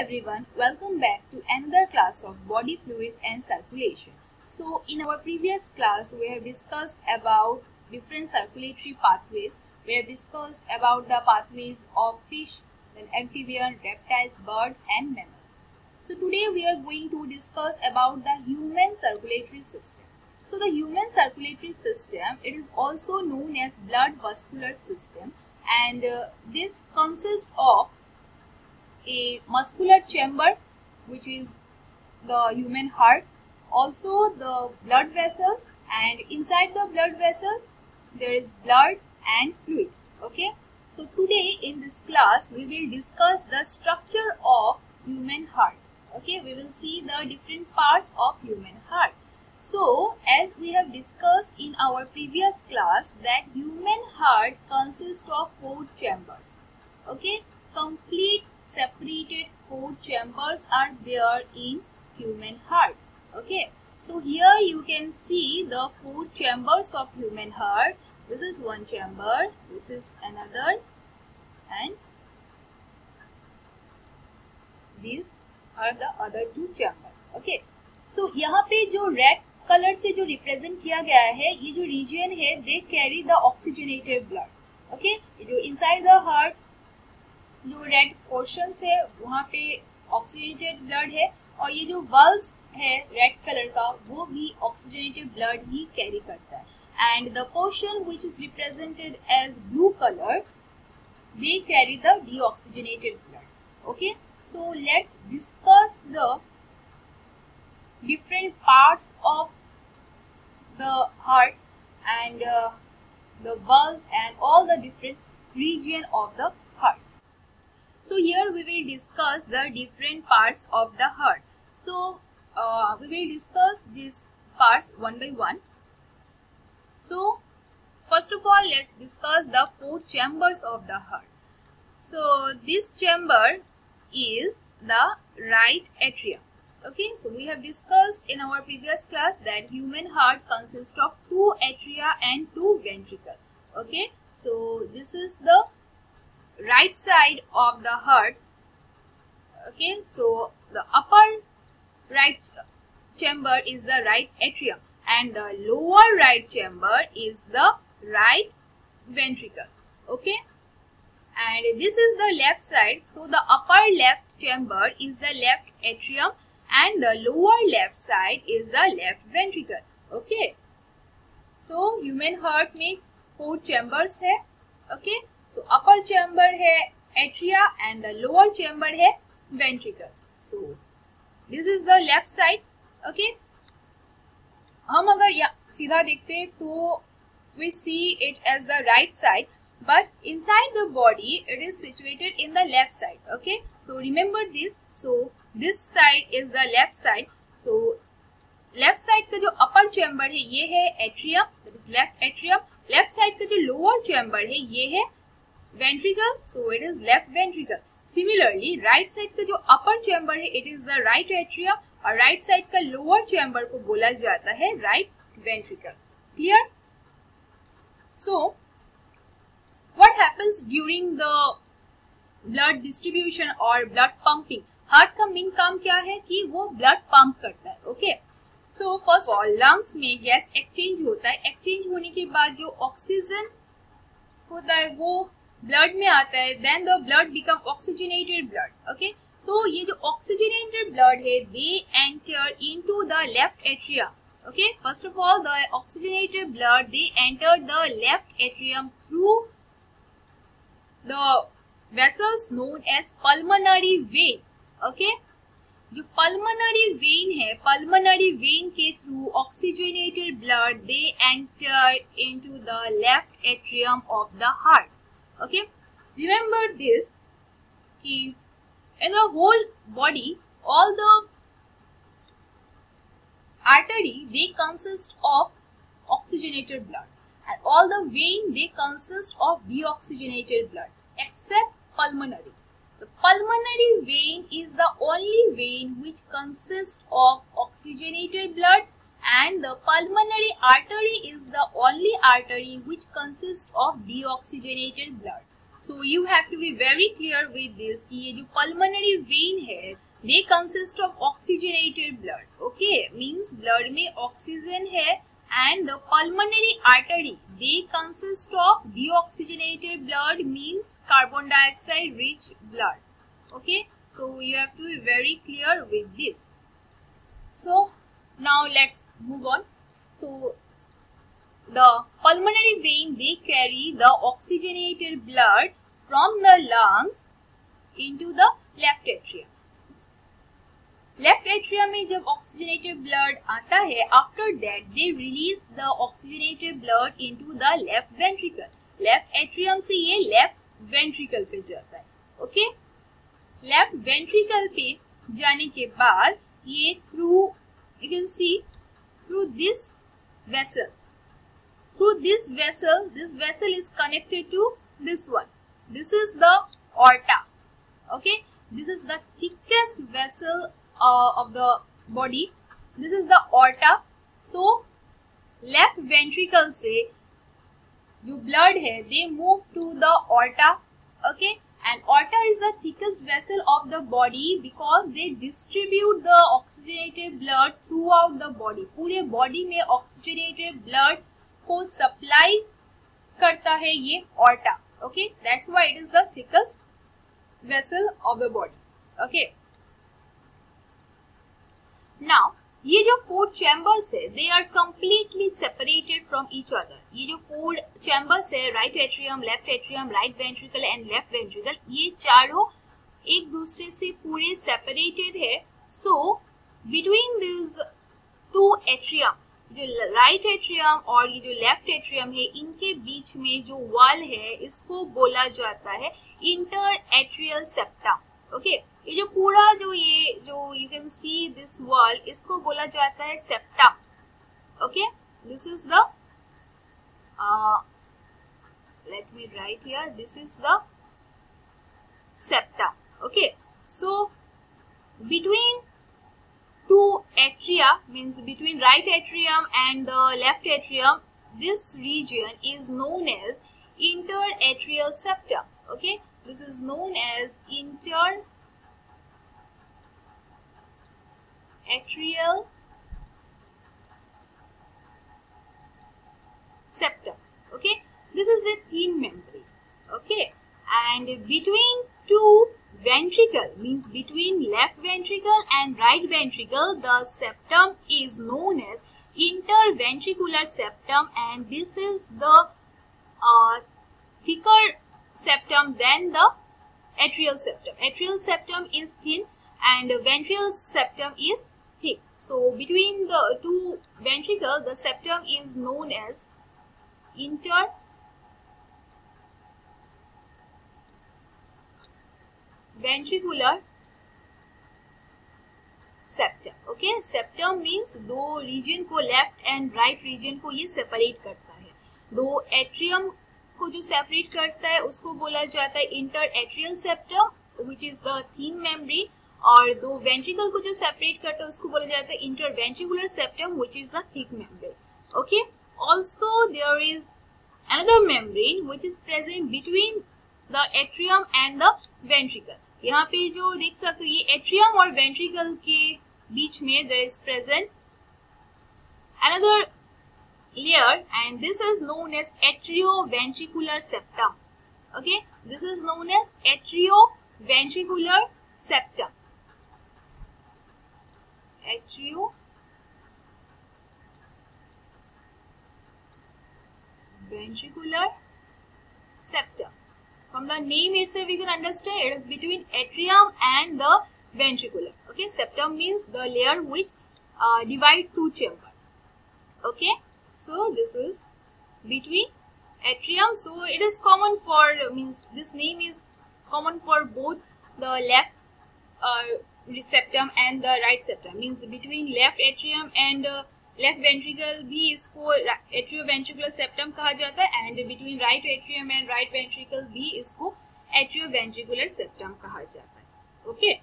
everyone, welcome back to another class of body fluids and circulation. So in our previous class we have discussed about different circulatory pathways. We have discussed about the pathways of fish, then amphibian, reptiles, birds and mammals. So today we are going to discuss about the human circulatory system. So the human circulatory system, it is also known as blood vascular system, and this consists of a muscular chamber, which is the human heart, also the blood vessels, and inside the blood vessel there is blood and fluid. Okay, so today in this class we will discuss the structure of human heart. Okay, we will see the different parts of human heart. So as we have discussed in our previous class that human heart consists of 4 chambers. Okay, complete separated 4 chambers are there in human heart. Okay, so here you can see the 4 chambers of human heart. This is one chamber, this is another, and these are the other 2 chambers. Okay, so यहाँ पे जो red colour से जो represent किया गया है, ये जो रीजन है, दे carry the oxygenated blood. Okay, जो इनसाइड द हार्ट जो रेड पोर्शन है वहाँ पे ऑक्सीजनेटेड ब्लड है, और ये जो वल्व्स है रेड कलर का वो भी ऑक्सीजनेटेड ब्लड ही कैरी करता है. And the portion which is represented as blue colour, they carry the deoxygenated blood. Okay, so let's discuss the different parts of the heart and the valves and all the different region of the heart. So here we will discuss the different parts of the heart. So we will discuss these parts one by one. So first of all, let's discuss the 4 chambers of the heart. So this chamber is the right atrium. Okay, so we have discussed in our previous class that human heart consists of 2 atria and 2 ventricles. Okay, so this is the right side of the heart. Okay, so the upper right chamber is the right atrium and the lower right chamber is the right ventricle. Okay, and this is the left side. So the upper left chamber is the left atrium and the lower left side is the left ventricle. Okay, so human heart में 4 chambers है. Okay, so upper chamber है atria and the lower chamber है ventricle. So this is the left side. Okay, हम अगर यहाँ सीधा देखते तो we see it as the right side, but inside the body it is situated in the left side. Okay, so remember this. So this side is the left side. So left side का जो upper chamber है ये है atrium, that is left atrium. Left side का जो lower chamber है ये है ventricle, so it is left ventricle. Similarly right side का जो upper chamber है it is the right atrium, और right side का lower chamber को बोला जाता है right ventricle. Clear? So what happens during the blood distribution or blood pumping? Heart का मेन काम क्या है कि वो ब्लड पंप करता है. Okay, so first of all lungs में गैस एक्सचेंज होता है. एक्सचेंज होने के बाद जो ऑक्सीजन होता है वो ब्लड में आता है. Then the blood become oxygenated blood. Okay, so ये जो ऑक्सीजनेटेड ब्लड है they enter into the left atrium. Okay, first of all the oxygenated blood they enter the left atrium through the vessels known as pulmonary vein. Okay, जो pulmonary vein है, pulmonary vein के through oxygenated blood they enter into the left atrium of the heart. Okay, remember this कि in the whole body all the artery they consist of oxygenated blood and all the vein they consist of deoxygenated blood except pulmonary. The pulmonary vein is the only vein which consists of oxygenated blood, and the pulmonary artery is the only artery which consists of deoxygenated blood. So you have to be very clear with this कि ये जो pulmonary vein है, they consist of oxygenated blood. Okay, means blood में oxygen है, and the pulmonary artery they consist of deoxygenated blood, means carbon dioxide rich blood. Okay, so you have to be very clear with this. So now let's move on. So the pulmonary vein they carry the oxygenated blood from the lungs into the left atrium. Left atrium में जब oxygenated blood आता है, after that they release the oxygenated blood into the left ventricle. Left atrium से ये left ventricle पे जाता है. Okay? Left ventricle पे जाने के बाद ये through, you can see, through this vessel. Through this vessel is connected to this one. This is the aorta. Okay, this is the thickest vessel of the body. This is the aorta. So left ventricle से जो blood है, they move to the aorta. Okay, and aorta is the thickest vessel of the body because they distribute the oxygenated blood throughout the body. पूरे body में oxygenated blood को supply करता है ये aorta. Okay, that's why it is the thickest vessel of the body. Okay, now ये जो four chambers है, they are completely separated from each other. ये जो four chambers है, right atrium, left atrium, right ventricle and left ventricle, ये चारों एक दूसरे से पूरे separated है. So between these two atrium, जो राइट एट्रियम और ये जो लेफ्ट एट्रियम है, इनके बीच में जो वॉल है, इसको बोला जाता है इंटर एट्रियल सेप्टम. ओके, ये जो पूरा जो you can see this wall, इसको बोला जाता है septum. Okay, this is the let me right here, this is the septum. Okay, so between two atria, means between right atrium and the left atrium, this region is known as interatrial septum. Okay, this is known as interatrial septum. Okay, this is a thin membrane. Okay, and between two ventricle, means between left ventricle and right ventricle, the septum is known as interventricular septum, and this is the thicker septum than the atrial septum. Atrial septum is thin and ventral septum is thick. So between the two ventricles, the septum is known as interventricular septum. Okay, septum means दो reason को, left and right reason को ये separate करता है. दो atrium को जो separate करता है उसको बोला जाता है inter atrial septum, which is the thin membrane, और दो वेंट्रिकल को जो सेपरेट करता है उसको बोला जाता है interventricular septum, which is the thick membrane. Okay, also there is another membrane which is present between the atrium and the ventricle. यहाँ पे जो देख सकते हो, ये एट्रियम और वेंट्रिकल के बीच में there is present another layer, and this is known as atrioventricular septum. Okay, this is known as atrioventricular septum. Atrioventricular septum. From the name itself, we can understand it is between atrium and the ventricular. Okay, septum means the layer which divide two chambers. Okay, so this is between atrium. So it is common for, means this name is common for both the left septum and the right septum. Means between left atrium and left ventricle भी इसको atrioventricular septum कहा जाता है, and between right atrium and right ventricle भी इसको atrioventricular septum कहा जाता है. Okay,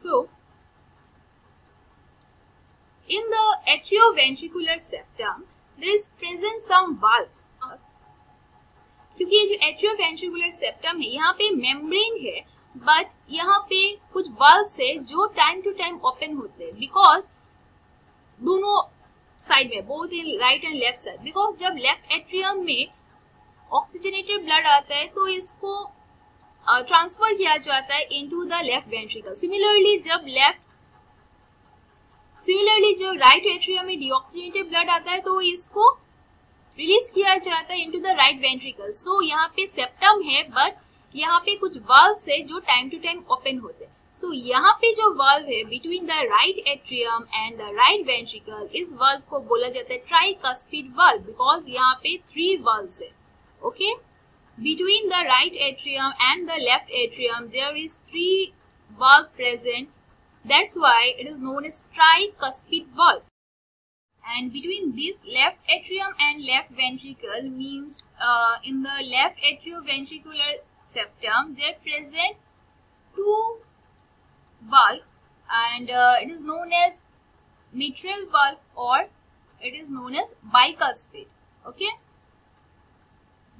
so in the atrioventricular septum there is present some valves. क्योंकि ये जो एट्रियोवेंट्रिकुलर सेप्टम है यहाँ पे मेम्ब्रेन है, बट यहाँ पे कुछ वाल्व्स है जो टाइम टू टाइम ओपन होते हैं, बिकॉज दोनों साइड में, both in right and left side, because जब लेफ्ट एट्रियम में ऑक्सीजनेटेड ब्लड आता है तो इसको ट्रांसफर किया जाता है into the left ventricle. Similarly जब राइट एट्रियम में डीऑक्सीजनेटेड ब्लड आता है तो इसको रिलीज किया जाता है इनटू द राइट वेंट्रिकल। सो यहाँ पे सेप्टम है, बट यहाँ पे कुछ वाल्व्स है जो टाइम टू टाइम ओपन होते हैं। सो यहाँ पे जो वाल्व है between the right atrium and the right ventricle, इस वाल्व को बोला जाता है ट्राइकस्पिड वाल्व, बिकॉज यहाँ पे 3 वाल्व्स है। Okay, between the right atrium and the left atrium there is 3 valve present, that's why it is known as tricuspid valve. And between this left atrium and left ventricle means in the left atrioventricular septum there present 2 valve, and it is known as mitral valve or it is known as bicuspid. Okay,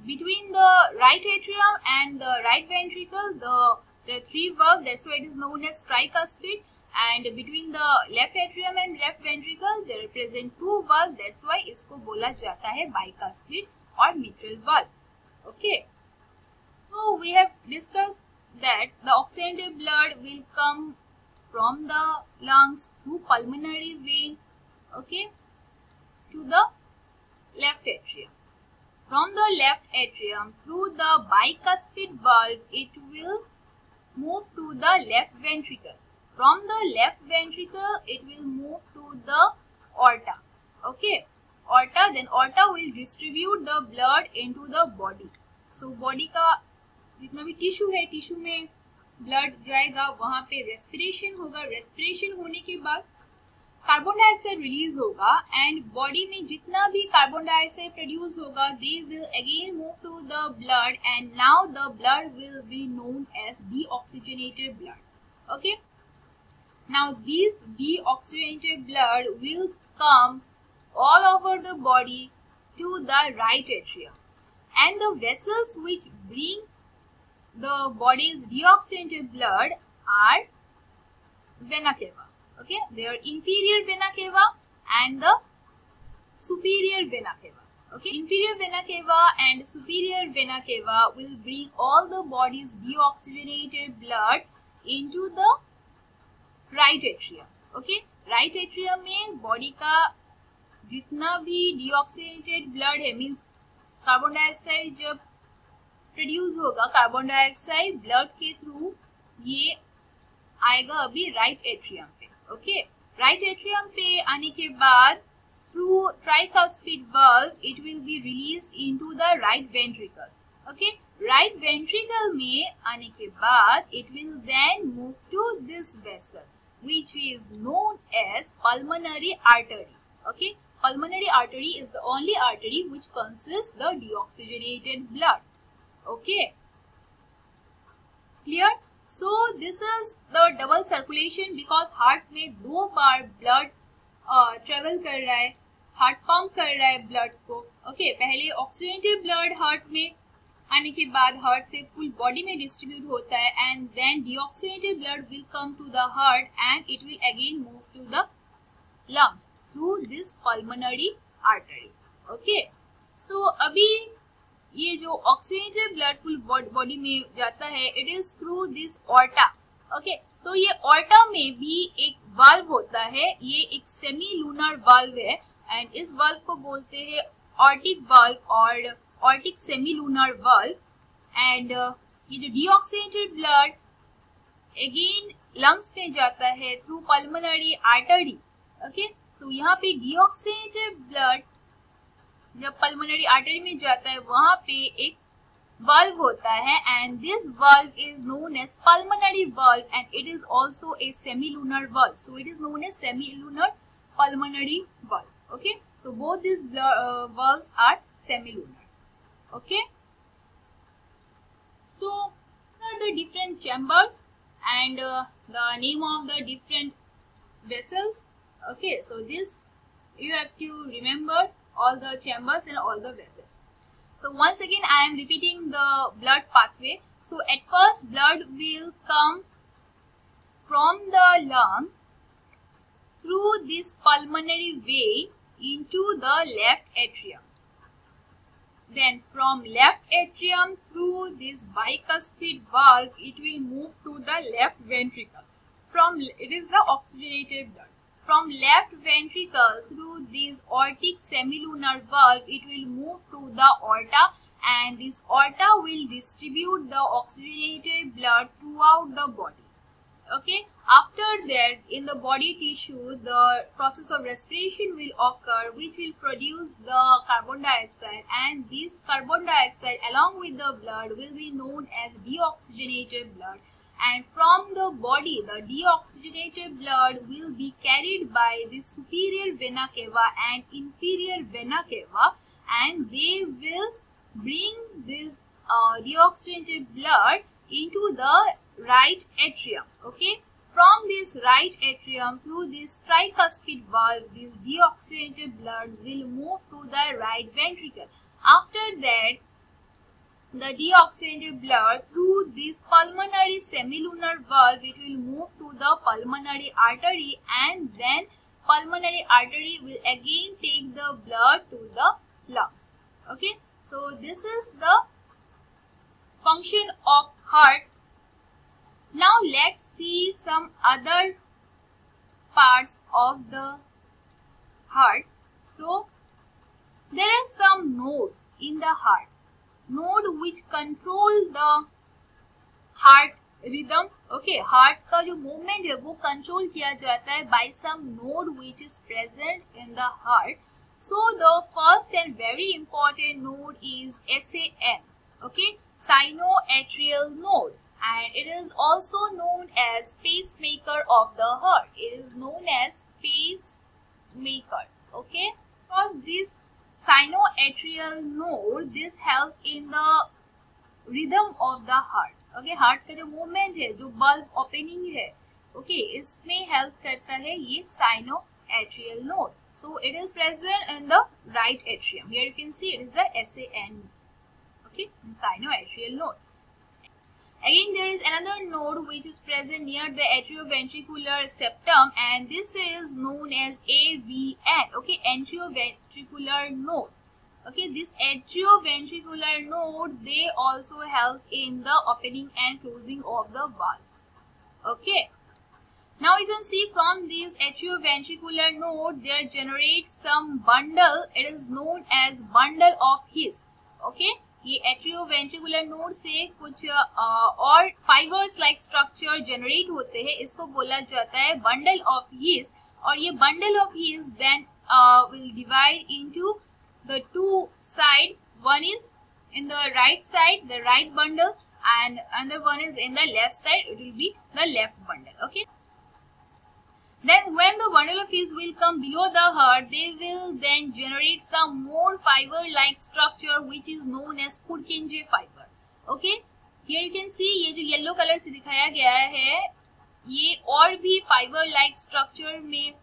between the right atrium and the right ventricle there are 3 valves, that's why it is known as tricuspid. And between the left atrium and left ventricle there are present 2 valves, that's why इसको बोला जाता है bicuspid or mitral valve. Okay, so we have discussed that the oxygenated blood will come from the lungs through pulmonary vein, okay, to the left atrium. From the left atrium through the bicuspid valve it will move to the left ventricle. From the left ventricle it will move to the aorta. Okay, aorta, then aorta will distribute the blood into the body. So body का जितना भी tissue है, tissue में blood जाएगा, वहां पे respiration होगा, respiration होने के बाद कार्बन डाइऑक्साइड रिलीज होगा, एंड बॉडी में जितना भी कार्बन डाइऑक्साइड प्रोड्यूस होगा they will again move to the blood, and now the blood will be known as deoxygenated blood. Okay, now this deoxygenated blood will come all over the body to the right atrium, and the vessels which bring the body's deoxygenated blood are vena cava. Okay, they are inferior vena cava and the superior vena cava. Okay, inferior vena cava and superior vena cava will bring all the body's deoxygenated blood into the right atrium. Okay, right atrium में body का जितना भी deoxygenated blood है, means carbon dioxide जब produce होगा, carbon dioxide blood के through ये आएगा अभी राइट एट्रियम पे. ओके, राइट एट्रियम पे आने के बाद through tricuspid valve it will be release into the right ventricle. Okay, right ventricle में आने के बाद it will then move to this vessel which is known as pulmonary artery. Okay, pulmonary artery is the only artery which consists the deoxygenated blood. Okay, clear? So this is the double circulation because heart में 2 बार blood travel कर रहा है, heart pump कर रहा है blood को. Okay, पहले oxygenated blood heart में आने के बाद heart से full body में distribute होता है, and then deoxygenated blood will come to the heart and it will again move to the lungs through this pulmonary artery. Okay, so अभी ये जो ऑक्सीजनेटेड ब्लड फुल बॉडी में जाता है it is through this aorta. Okay, so ये aorta में भी एक वाल्व होता है, ये एक सेमी लूनर वाल्व है, एंड इस वाल्व को बोलते हैं ऑर्टिक वाल्व और aortic semilunar valve. And ये जो डीऑक्सीजनेटेड ब्लड अगेन लंग्स में जाता है through pulmonary artery. Okay, so यहाँ पे डीऑक्सीजनेटेड ब्लड जब पल्मोनरी आर्टरी में जाता है वहां पे एक वाल्व होता है, and this valve is known as pulmonary valve and it is also a semilunar valve. So it is known as semilunar pulmonary valve. Okay, so both this valves are semilunar. Okay, so are the different chambers and the name of the different vessels. Okay, so this you have to remember all the chambers and all the vessels. So once again I am repeating the blood pathway. So at first blood will come from the lungs through this pulmonary vein into the left atrium. Then from left atrium through this bicuspid valve, it will move to the left ventricle. It is the oxygenated blood. From left ventricle through this aortic semilunar valve, it will move to the aorta, and this aorta will distribute the oxygenated blood throughout the body. Okay, after that in the body tissue the process of respiration will occur, which will produce the carbon dioxide, and this carbon dioxide along with the blood will be known as deoxygenated blood, and from the body the deoxygenated blood will be carried by the superior vena cava and inferior vena cava, and they will bring this deoxygenated blood into the right atrium. Okay, from this right atrium through this tricuspid valve, this deoxygenated blood will move to the right ventricle. After that, the deoxygenated blood through this pulmonary semilunar valve, it will move to the pulmonary artery, and then pulmonary artery will again take the blood to the lungs. Okay, so this is the function of heart. Now let's see some other parts of the heart. So there is some node in the heart, node which control the heart rhythm. Okay, heart का जो movement है वो control किया जाता है by some node which is present in the heart. So the first and very important node is SAN. Okay, sinoatrial node. And it is also known as pacemaker of the heart. It is known as pacemaker. Okay, because this sinoatrial node, this helps in the rhythm of the heart. Okay, heart का जो movement है, जो bulb opening है, okay, इसमें help करता है ये sinoatrial node. So it is present in the right atrium. Here you can see it is the SAN. Okay, sinoatrial node. Again, there is another node which is present near the atrioventricular septum, and this is known as AVN. Okay, atrioventricular node. Okay, this atrioventricular node, they also helps in the opening and closing of the valves. Okay. Now you can see from this atrioventricular node, there generates some bundle. It is known as bundle of His. Okay. ये atrioventricular node से कुछ और fibres like structure generate होते हैं, इसको बोला जाता है बंडल ऑफ His, और ये bundle of His then will divide into the two side. One is in the right side, the right bundle, and another one is in the left side, it will be the left bundle. Okay, then when the bundle of His will come below the heart, they will then generate some more fiber like structure which is known as Purkinje fiber. Okay, here you can see ये जो yellow colour से दिखाया गया है, ये और भी fibre like structure में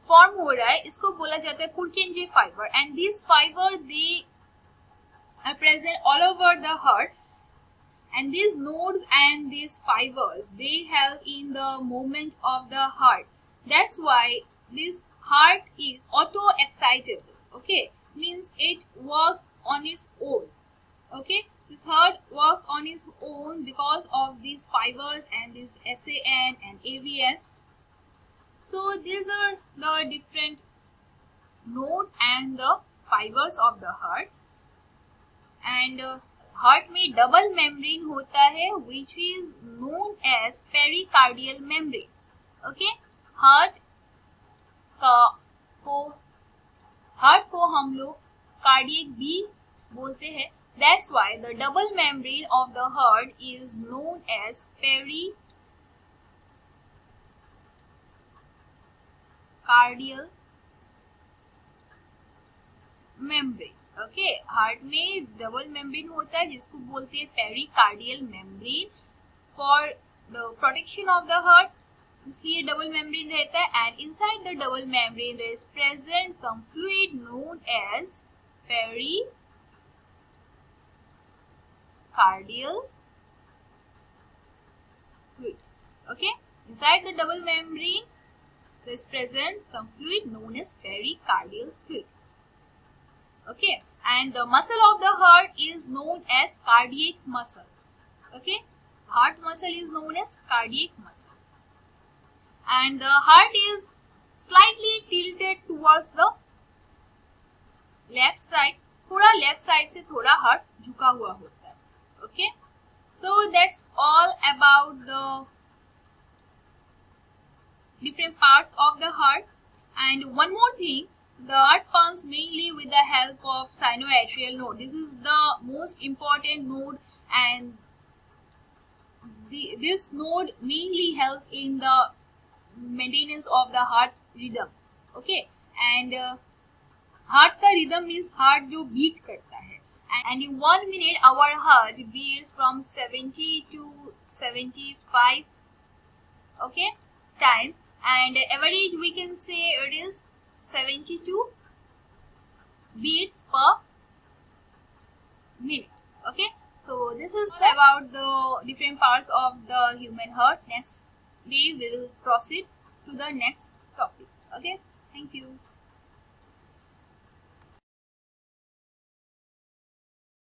फॉर्म हो रहा है, इसको बोला जाता है Purkinje fiber, and these fiber they are present all over the heart, and these nodes and these fibers, they help in the movement of the heart. That's why this heart is auto-excitable. Okay, means it works on its own. Okay, this heart works on its own because of these fibers and this SAN and AVN. So these are the different node and the fibers of the heart. And heart में double membrane होता है which is known as pericardial membrane. Okay, heart को हम लोग cardiac भी बोलते हैं. That's why the double membrane of the heart is known as pericardial membrane. Okay, heart में डबल मेम्ब्रेन होता है जिसको बोलते हैं pericardial membrane for the protection of the heart, इसलिए डबल मेम्ब्रेन रहता है. And inside the double membrane there is present some fluid known as pericardial fluid. Okay, inside the double membrane there is present some fluid known as pericardial fluid. Okay, and the muscle of the heart is known as cardiac muscle. Okay, heart muscle is known as cardiac muscle, and the heart is slightly tilted towards the left side. थोड़ा left side से थोड़ा heart झुका हुआ होता है. Okay, so that's all about the different parts of the heart. And one more thing, the heart pumps mainly with the help of sinoatrial node. This is the most important node, and this node mainly helps in the maintenance of the heart rhythm. Okay, and heart का rhythm means heart जो beat करता है, and in 1 minute our heart beats from 70 to 75 okay times, and average we can say it is 72 beats per minute. Okay, so this is about the different parts of the human heart. Next day we will proceed to the next